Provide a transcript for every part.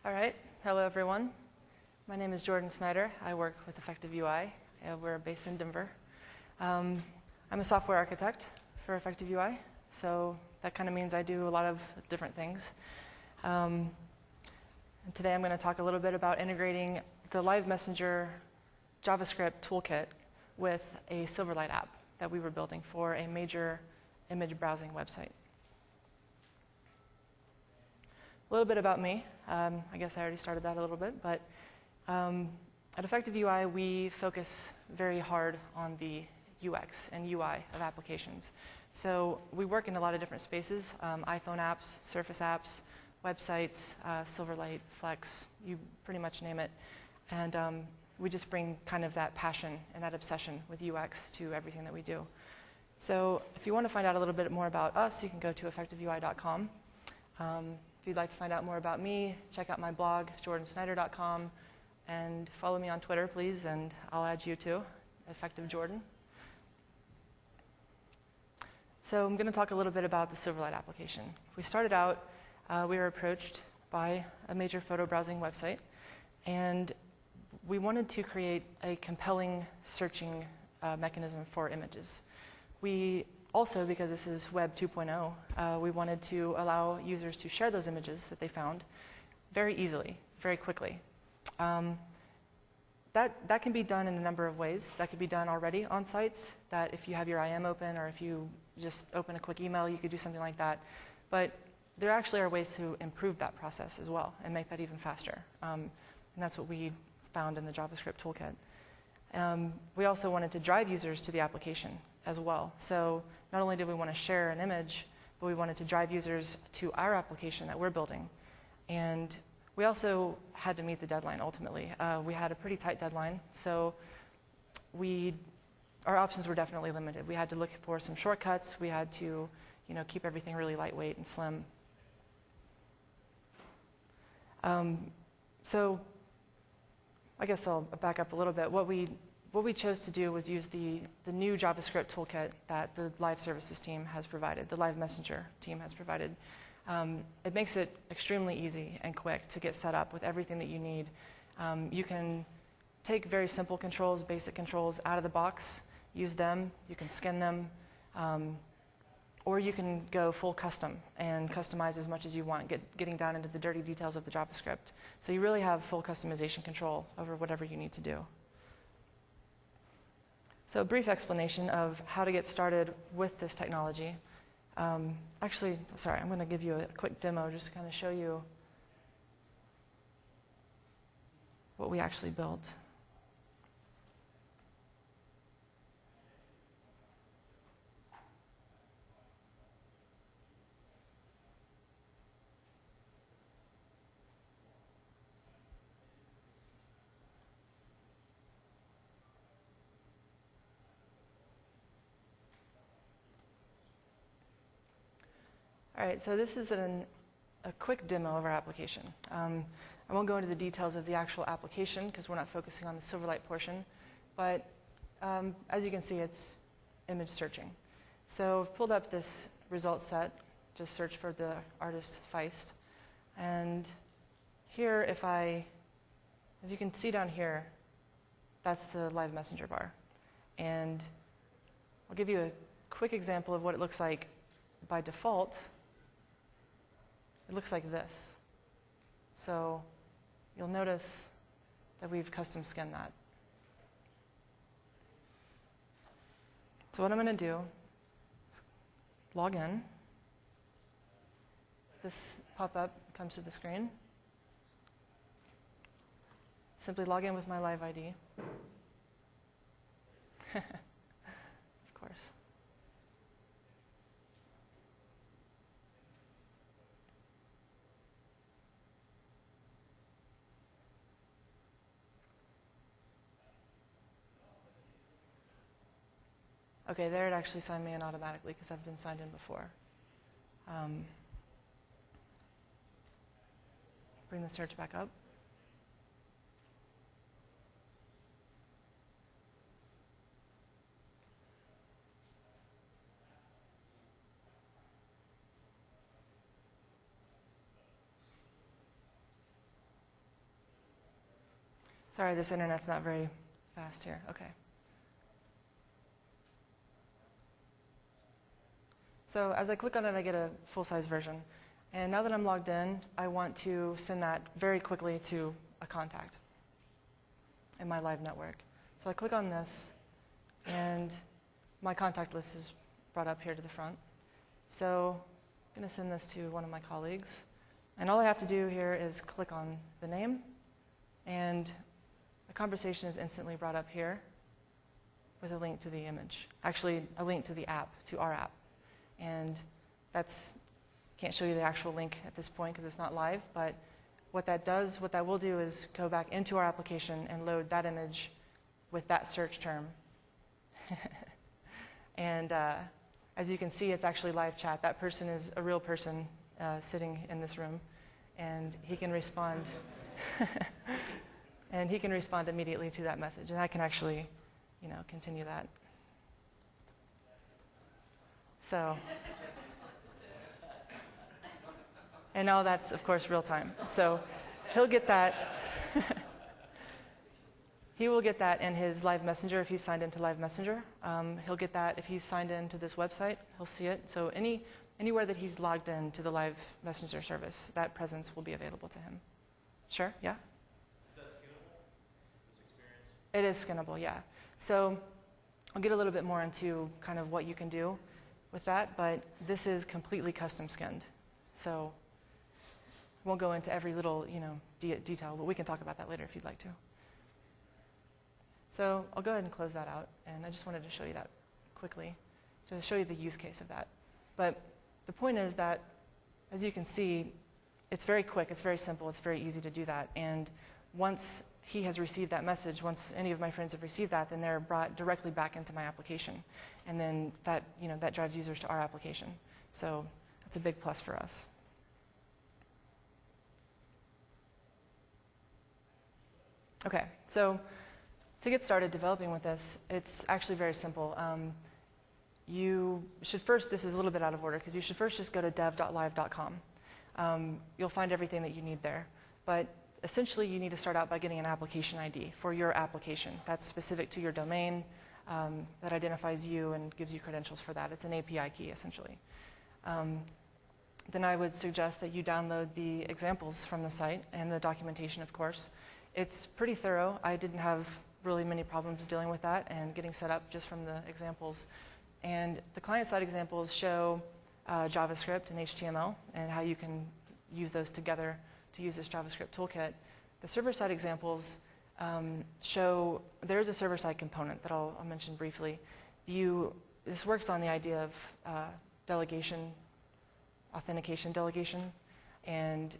All right. Hello, everyone. My name is Jordan Snyder. I work with Effective UI. We're based in Denver. I'm a software architect for Effective UI, so that kind of means I do a lot of different things. And today I'm going to talk a little bit about integrating the Live Messenger JavaScript toolkit with a Silverlight app that we were building for a major image browsing website. A little bit about me. I guess I already started that a little bit, but at Effective UI, we focus very hard on the UX and UI of applications. So we work in a lot of different spaces, iPhone apps, Surface apps, websites, Silverlight, Flex, you pretty much name it. And we just bring kind of that passion and that obsession with UX to everything that we do. So if you want to find out a little bit more about us, you can go to effectiveui.com. If you'd like to find out more about me, check out my blog, jordansnyder.com, and follow me on Twitter, please, and I'll add you too, Effective Jordan. So I'm going to talk a little bit about the Silverlight application. We started out, we were approached by a major photo browsing website, and we wanted to create a compelling searching mechanism for images. We also, because this is Web 2.0, we wanted to allow users to share those images that they found very easily, very quickly. That can be done in a number of ways. That could be done already on sites, that if you have your IM open or if you just open a quick email, you could do something like that. But there actually are ways to improve that process as well and make that even faster. And that's what we found in the JavaScript toolkit. We also wanted to drive users to the application as well. So not only did we want to share an image, but we wanted to drive users to our application that we're building. And we also had to meet the deadline ultimately. We had a pretty tight deadline, so our options were definitely limited. We had to look for some shortcuts. We had to, keep everything really lightweight and slim. So I guess I'll back up a little bit. What we chose to do was use the new JavaScript toolkit that the Live Services team has provided, the Live Messenger team has provided. It makes it extremely easy and quick to get set up with everything that you need. You can take very simple controls, basic controls out of the box, use them, you can skin them, or you can go full custom and customize as much as you want, getting down into the dirty details of the JavaScript. So you really have full customization control over whatever you need to do. So a brief explanation of how to get started with this technology. Actually, sorry, I'm going to give you a quick demo just to kind of show you what we actually built. All right, so this is a quick demo of our application. I won't go into the details of the actual application because we're not focusing on the Silverlight portion, but as you can see, it's image searching. So I've pulled up this result set, just search for the artist Feist, and here as you can see down here, that's the Live Messenger bar. And I'll give you a quick example of what it looks like by default. It looks like this. So you'll notice that we've custom skinned that. So what I'm going to do is log in. This pop-up comes to the screen. Simply log in with my Live ID. Of course. Okay, there it actually signed me in automatically because I've been signed in before. Bring the search back up. Sorry, this internet's not very fast here. Okay. So as I click on it, I get a full-size version. And now that I'm logged in, I want to send that very quickly to a contact in my live network. So I click on this, and my contact list is brought up here to the front. So I'm going to send this to one of my colleagues. And all I have to do here is click on the name, and the conversation is instantly brought up here with a link to the image. Actually, a link to the app, to our app. And that's, can't show you the actual link at this point because it's not live, but what that will do is go back into our application and load that image with that search term. And as you can see, it's actually live chat. That person is a real person sitting in this room, and he can respond. And he can respond immediately to that message, and I can actually, continue that. So, and all that's, of course, real time. So he'll get that. He will get that in his Live Messenger if he's signed into Live Messenger. He'll get that if he's signed into this website. He'll see it. So anywhere that he's logged in to the Live Messenger service, that presence will be available to him. Sure? Yeah? Is that skinnable, this experience? It is skinnable, yeah. So I'll get a little bit more into kind of what you can do with that, but this is completely custom skinned. So I won't go into every little detail, but we can talk about that later if you'd like to. So I'll go ahead and close that out, and I just wanted to show you that quickly, to show you the use case of that. But the point is that, as you can see, it's very quick, it's very simple, it's very easy to do that. And once he has received that message, once any of my friends have received that, then they're brought directly back into my application. And then that, that drives users to our application. So that's a big plus for us. Okay, so to get started developing with this, it's actually very simple. You should first, this is a little bit out of order, because you should first just go to dev.live.com. You'll find everything that you need there. But essentially, you need to start out by getting an application ID for your application. That's specific to your domain, that identifies you and gives you credentials for that. It's an API key, essentially. Then I would suggest that you download the examples from the site and the documentation, of course. It's pretty thorough. I didn't have really many problems dealing with that and getting set up just from the examples. And the client-side examples show JavaScript and HTML and how you can use those together to use this JavaScript toolkit. The server-side examples show there's a server-side component that I'll mention briefly. This works on the idea of delegation, authentication delegation, and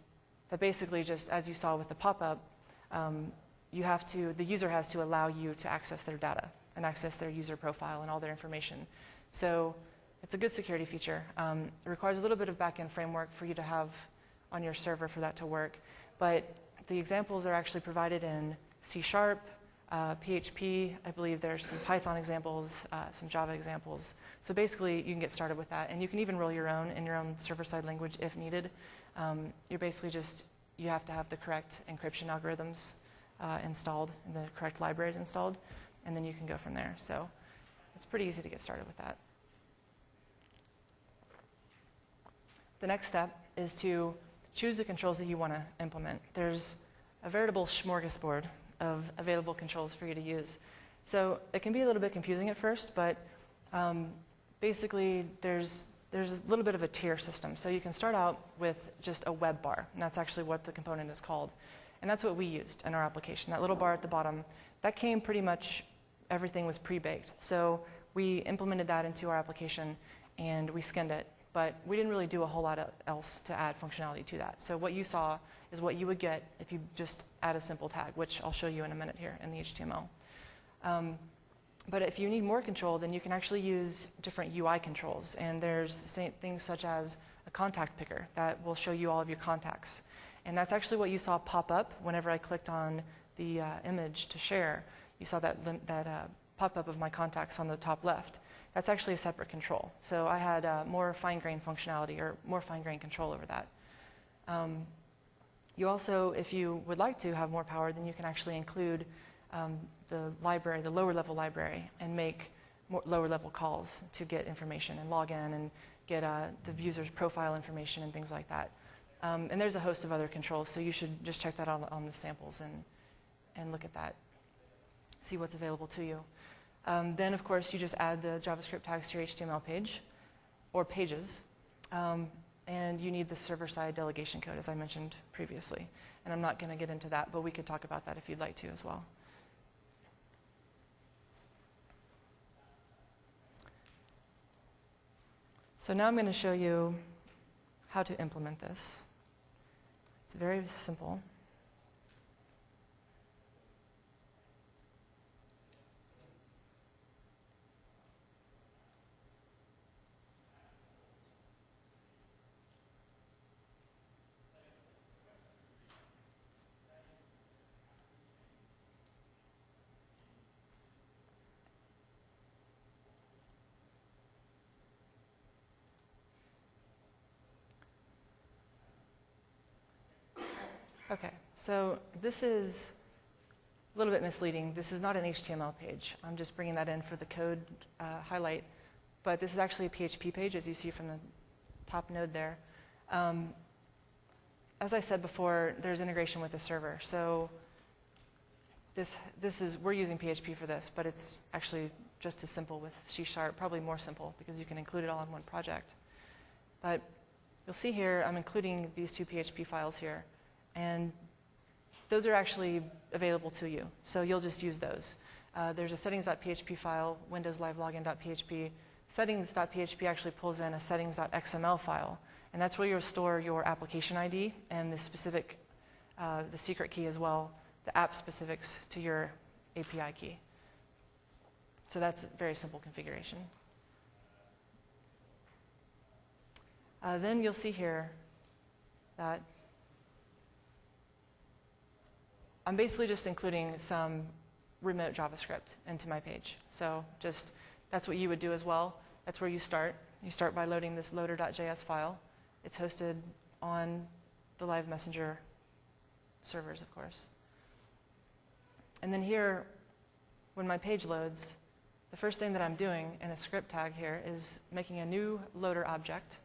that basically just, as you saw with the pop-up, the user has to allow you to access their data and access their user profile and all their information. So it's a good security feature. It requires a little bit of back-end framework for you to have on your server for that to work. But the examples are actually provided in C#, PHP. I believe there's some Python examples, some Java examples. So basically, you can get started with that. And you can even roll your own in your own server-side language if needed. You're basically you have to have the correct encryption algorithms installed and the correct libraries installed, and then you can go from there. So it's pretty easy to get started with that. The next step is to choose the controls that you want to implement. There's a veritable smorgasbord of available controls for you to use. So it can be a little bit confusing at first, but basically there's a little bit of a tier system. So you can start out with just a web bar, and that's actually what the component is called. And that's what we used in our application. That little bar at the bottom, that came pretty much, everything was pre-baked. So we implemented that into our application, and we skinned it. But we didn't really do a whole lot else to add functionality to that. So what you saw is what you would get if you just add a simple tag, which I'll show you in a minute here in the HTML. But if you need more control, then you can actually use different UI controls. And there's things such as a contact picker that will show you all of your contacts. And that's actually what you saw pop up whenever I clicked on the image to share. You saw that pop-up of my contacts on the top left. That's actually a separate control. So I had more fine-grained functionality or more fine-grained control over that. You also, if you would like to have more power, then you can actually include the library, the lower level library, and make more lower level calls to get information and log in and get the user's profile information and things like that. And there's a host of other controls, so you should just check that out on the samples and look at that, see what's available to you. Then, of course, you just add the JavaScript tags to your HTML page or pages. And you need the server-side delegation code, as I mentioned previously. And I'm not going to get into that, but we could talk about that if you'd like to as well. So now I'm going to show you how to implement this. It's very simple. Okay, so this is a little bit misleading. This is not an HTML page. I'm just bringing that in for the code highlight. But this is actually a PHP page, as you see from the top node there. As I said before, there's integration with the server. So we're using PHP for this, but it's actually just as simple with C#, probably more simple, because you can include it all in one project. But you'll see here, I'm including these two PHP files here. And those are actually available to you, so you'll just use those. There's a settings.php file, Windows Live Login.php. Settings.php actually pulls in a settings.xml file, and that's where you'll store your application ID and the specific, the secret key as well, the app specifics to your API key. So that's a very simple configuration. Then you'll see here that I'm basically just including some remote JavaScript into my page. So that's what you would do as well. That's where you start. You start by loading this loader.js file. It's hosted on the Live Messenger servers, of course. And then here, when my page loads, the first thing that I'm doing in a script tag here is making a new loader object,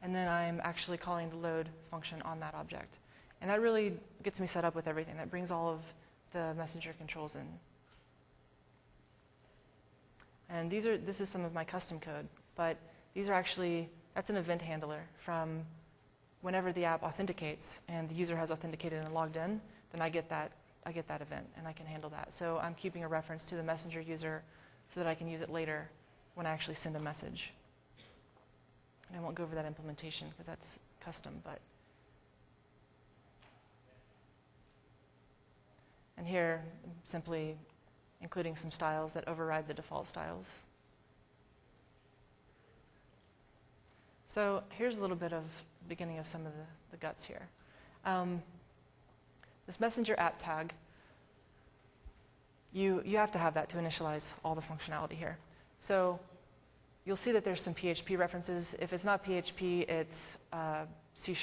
and then I'm actually calling the load function on that object. And that really gets me set up with everything. That brings all of the messenger controls in. And this is some of my custom code, but these are actually, that's an event handler from whenever the app authenticates and the user has authenticated and logged in, then I get that event and I can handle that. So I'm keeping a reference to the messenger user so that I can use it later when I actually send a message. And I won't go over that implementation because that's custom, but. And here, I'm simply including some styles that override the default styles. So here's a little bit of beginning of some of the guts here. This messenger app tag, you have to have that to initialize all the functionality here. So you'll see that there's some PHP references. If it's not PHP, it's C#,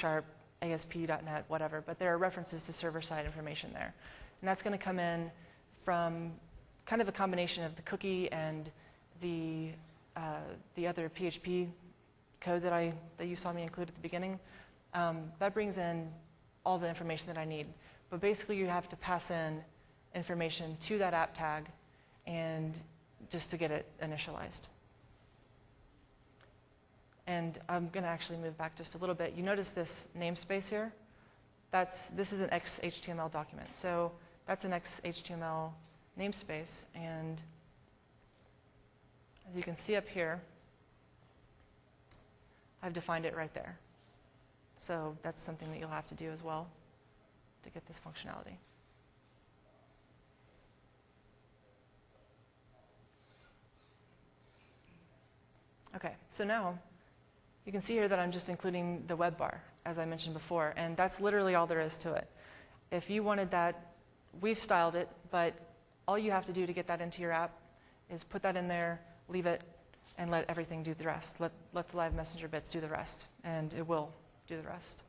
ASP.NET, whatever. But there are references to server-side information there. And that's going to come in from kind of a combination of the cookie and the other PHP code that you saw me include at the beginning. That brings in all the information that I need. But basically, you have to pass in information to that app tag and just to get it initialized. And I'm going to actually move back just a little bit. You notice this namespace here? This is an XHTML document. So that's an XHTML namespace. And as you can see up here, I've defined it right there. So that's something that you'll have to do as well to get this functionality. Okay, so now you can see here that I'm just including the web bar, as I mentioned before, and that's literally all there is to it. If you wanted that, we've styled it, but all you have to do to get that into your app is put that in there, leave it, and let everything do the rest. Let the Live Messenger bits do the rest, and it will do the rest.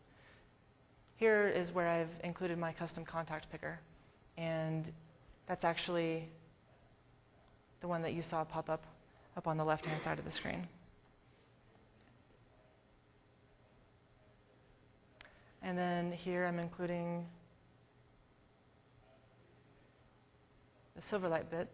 here is where I've included my custom contact picker. And that's actually the one that you saw pop up on the left-hand side of the screen. And then here I'm including the Silverlight bit.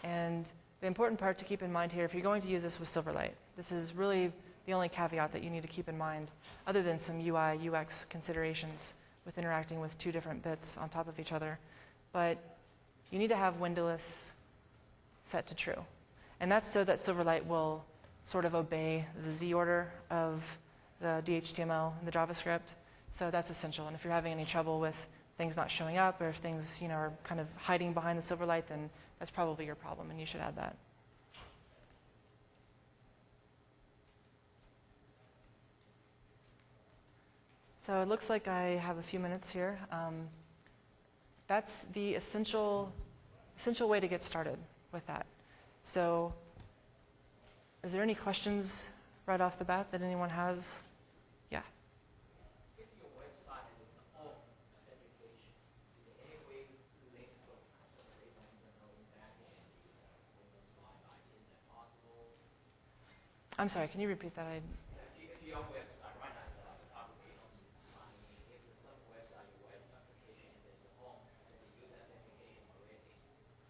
And the important part to keep in mind here, if you're going to use this with Silverlight, this is really the only caveat that you need to keep in mind, other than some UI, UX considerations with interacting with two different bits on top of each other. But you need to have windowless set to true. And that's so that Silverlight will sort of obey the Z order of the DHTML and the JavaScript. So that's essential. And if you're having any trouble with things not showing up, or if things are kind of hiding behind the Silverlight, then that's probably your problem, and you should add that. So it looks like I have a few minutes here. That's the essential way to get started with that. So is there any questions right off the bat that anyone has? Yeah. If your website has its own authentication, is there any way to link some customer data even though in back end Windows Live ID? Is that possible? I'm sorry, can you repeat that? If your website right now is like a application you sign in, if some website your web application has its own user authentication already,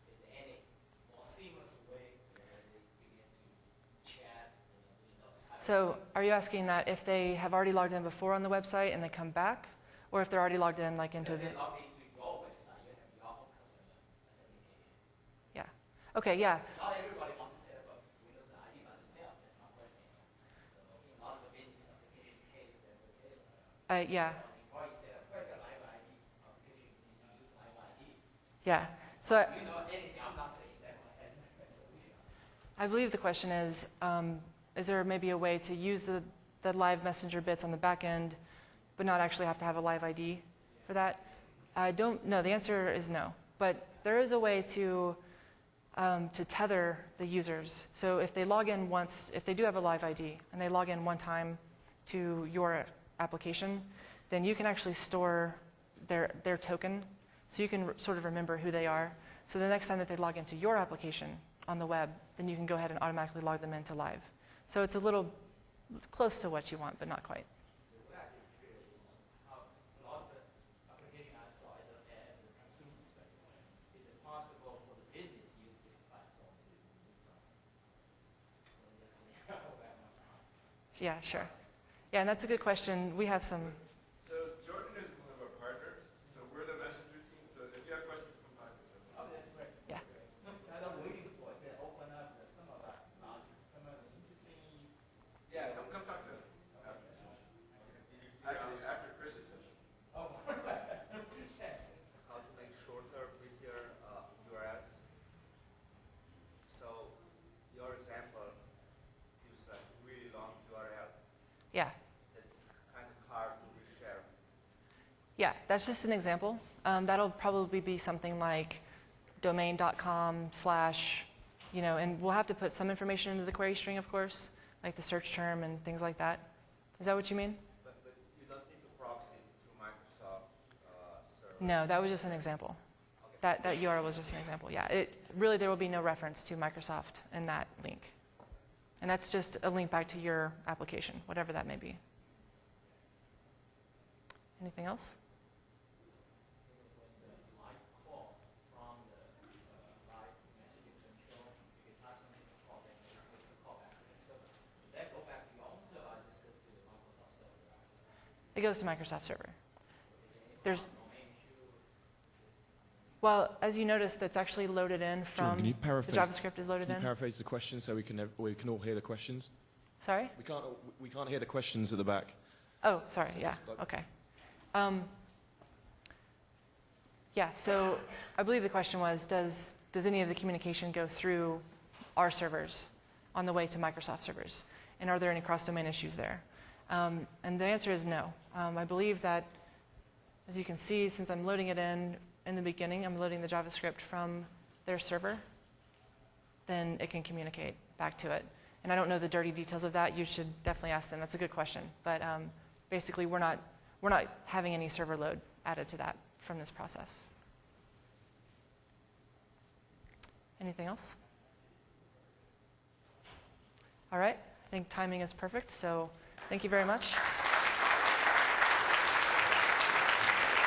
is there any more seamless way where they begin to chat Windows? So are you asking that if they have already logged in before on the website and they come back, or if they're already logged in like into the... If they log into your website, you have your own customer authentication. Yeah. Okay, yeah. Not everybody wants to set up a Windows ID by themselves. That's my question. So in a lot of the business application case, that's the case. Yeah. Before you set up a live ID application, you need to use live ID. Yeah. So You know anything, I'm not saying that one has a solution. I believe the question is there maybe a way to use the live messenger bits on the back end, but not actually have to have a live ID for that? I don't know. The answer is no. But there is a way to tether the users. So if they log in once, if they do have a live ID, and they log in one time to your application, then you can actually store their token, so you can sort of remember who they are. So the next time that they log into your application on the web, then you can go ahead and automatically log them into live. So it's a little close to what you want, but not quite. What I did here is a lot of the application I saw as the consumer space. Is it possible for the business to use this platform to do something? So let's see. Yeah, sure. Yeah, and that's a good question. We have some... So Jordan is one of our partners, so we're the messenger team. So if you have questions, come talk to us. Oh, that's great. Yeah. I'm waiting for it to open up some of our knowledge, some of the interesting. Yeah, come talk to us. Actually, after Chris's session. Oh, yes. How to make shorter, prettier URLs. So your example gives a really long URL Yeah. that's kind of hard to reshare. Yeah, that's just an example. That'll probably be something like domain.com/ and we'll have to put some information into the query string, of course, like the search term and things like that. Is that what you mean? But you don't need to proxy it through Microsoft server. No, that was just an example. Okay. That URL was just an example. Yeah, really there will be no reference to Microsoft in that link. And that's just a link back to your application, whatever that may be. Anything else? It goes to Microsoft Server. Well, as you noticed, that's actually loaded in from Can you the paraphrase? JavaScript is loaded Can you in. paraphrase the question so we can all hear the questions? Sorry? We can't hear the questions at the back. Oh, sorry. So Yeah. just plug- Okay. Yeah. So I believe the question was, does any of the communication go through our servers on the way to Microsoft servers, and are there any cross-domain issues there? And the answer is no. I believe that, as you can see, since I'm loading it in the beginning, I'm loading the JavaScript from their server, then it can communicate back to it. And I don't know the dirty details of that. You should definitely ask them. That's a good question. But basically, we're we're not having any server load added to that from this process. Anything else? All right, I think timing is perfect, so thank you very much.